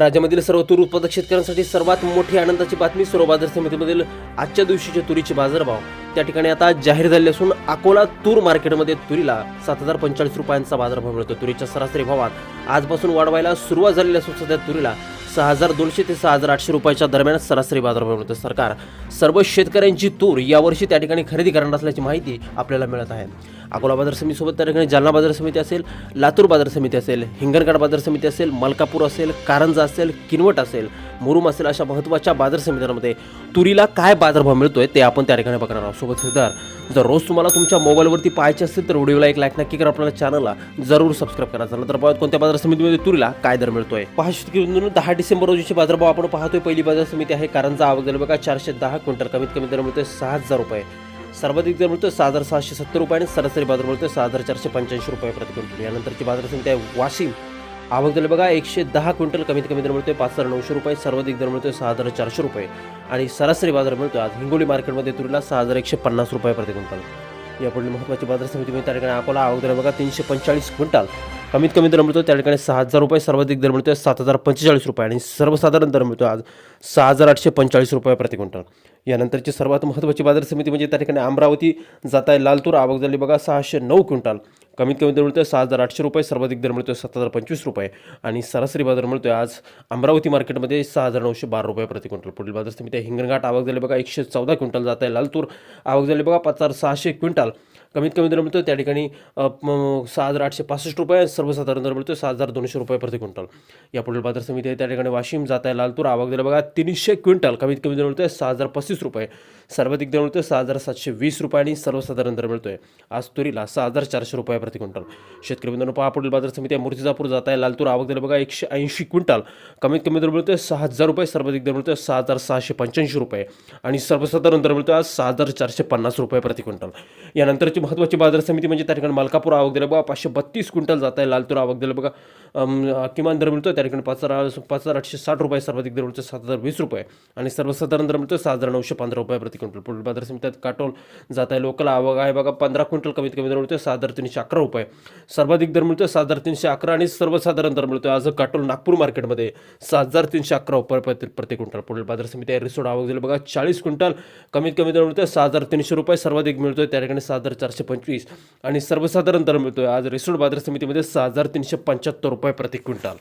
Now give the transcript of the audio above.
राज्यामधील सर्व तूर उत्पादक शेतकऱ्यांसाठी सर्वात मोठी आनंदाची बातमी. सर्व बाजार समितीमधील आजच्या दिवशीचे तुरीचे बाजारभाव त्या ठिकाणी आता जाहीर झाले असून अकोला तूर मार्केटमध्ये तुरीला 7,045 रुपयांचा बाजारभाव मिळतो. तुरीच्या सरासरी भावात आजपासून वाढवायला सुरुवात झालेली असून सध्या तुरीला 6,200 ते 6,800 रुपयाच्या दरम्यान सरासरी बाजारभाव मिळतो. सरकार सर्व शेतकऱ्यांची तूर यावर्षी त्या ठिकाणी खरेदी करणार असल्याची माहिती आपल्याला मिळत आहे. अकोला बाजार समितीसोबत त्या ठिकाणी जालना बाजार समिती असेल, लातूर बाजार समिती असेल, हिंगणघाट बाजार समिती असेल, मलकापूर असेल, कारंजा असेल, किनवट असेल, मुरुम असेल, अशा महत्त्वाच्या बाजार समित्यांमध्ये तुरीला काय बाजारभाव मिळतोय ते आपण त्या ठिकाणी बघणार आहोत. सोबत जर रोज तुम्हाला तुमच्या मोबाईलवरती पाहायचे असेल तर व्हिडिओला एक लाईक नक्की करा. आपल्याला चॅनलला जरूर सबस्क्राईब करा. चला तर पाहूयात कोणत्या बाजार समितीमध्ये तुरीला काय दर मिळतोय. 10 डिसेंबर रोजीचे बाजारभाव आपण पाहतोय. पहिली बाजार समिती आहे कारंजा. आवक झाली बघा 410 क्विंटल. कमीत कमी दर मिळतोय 6,000 रुपये. सर्वाधिक दर मिळतोय 6,770 रुपये आणि सरासरी बाजार मिळतोय 6,485 रुपये प्रति क्विंटल. यानंतरची बाजार समिती आहे वाशिम. आवक झाली बघा 110 क्विंटल. कमीत कमी दर मिळतोय 5,900 रुपये. सर्वाधिक दर मिळतोय 6,400 रुपये आणि सरासरी बाजार मिळतोय आज हिंगोली मार्केटमध्ये तुरीला 6,150 रुपये प्रति क्विंटल. यापुढील महत्त्वाची बाजार समितीमध्ये त्या ठिकाणी अकोला. आवक झाली बघा 345 क्विंटल. कमीत कमी दर मिळतो त्या ठिकाणी 6,000 रुपये. सर्वाधिक दर मिळतोय 7,045 रुपये आणि सर्वसाधारण दर मिळतो आज 6,845 रुपये प्रति क्विंटल. यानंतरची सर्वात महत्त्वाची बाजार समिती म्हणजे त्या ठिकाणी अमरावती जात आहे. लालतूर. आवक झाली बघा 609 क्विंटल. कमीत कमी दर मिळतोय 6,800 रुपये. सर्वाधिक दर मिळतोय 7,025 रुपये आणि सरासरी बाजार मिळतोय आज अमरावती मार्केटमध्ये 6,912 रुपये प्रति क्विंटल. पुढील बाजार समिती आहे हिंगणघाट. आवक झाली बघा 114 क्विंटल जात आहे. लालतूर. आवक झाली बघा 5,600 क्विंटल. कमीत कमी दर मिळतो त्या ठिकाणी 6,865 रुपये. सर्वसाधारण दर मिळतो 6,200 रुपये प्रति क्विंटल. या पुढील बाजार समिती आहे त्या ठिकाणी वाशिम जात आहे. लालतूर. आवक झाली बघा 300 क्विंटल. कमीत कमी दर मिळतोय 6,035 रुपये. सर्वाधिक दर मिळतोय 6,720 रुपये आणि सर्वसाधारण दर मिळतोय आज तुरीला 6,400 रुपये प्रति क्विंटल. शेतकरी मित्रांनो पहा पुढील बाजार समिती आहे मूर्तिजापूर जात आहे. लालतूर. आवक झाली बघा 180 क्विंटल. कमीत कमी दर मिळतोय 6,000 रुपये. सर्वाधिक दर मिळतोय 6,685 रुपये आणि सर्वसाधारण दर मिळतोय आज 6,450 रुपये प्रति क्विंटल. यानंतरची महत्त्वाची बाजार समिती म्हणजे त्या ठिकाणी मलकापूर. आवक दिलं बघा 532 क्विंटल जात आहे. लालतूर. आवक दिलं बघा किमान दर मिळतो त्या ठिकाणी 5,860 रुपये. सर्वाधिक दर मिळतो 7,020 रुपये आणि सर्वसाधारण दर मिळतो 6,915 रुपये प्रति क्विंटल. पुढील बाजार समितीत काटोल जात आहे. लोकल. आवक आहे बघा 15 क्विंटल. कमीत कमी दर मिळतो 6,311 रुपये. सर्वाधिक दर मिळतो 6,311 आणि सर्वसाधारण दर मिळतो आज काटोल नागपूर मार्केटमध्ये 6,311 रुपये प्रति क्विंटल. पुढील बाजार समिती आहे रिसोड. आवक दिलं बघा 40 क्विंटल. कमीत कमी दर मिळतो 6,300 रुपये. सर्वाधिक मिळतोय त्या ठिकाणी 6,425 आणि सर्वसाधारण दर मिळतोय आज रिसोड बाजार समितीमध्ये 6,375 रुपये प्रति क्विंटल.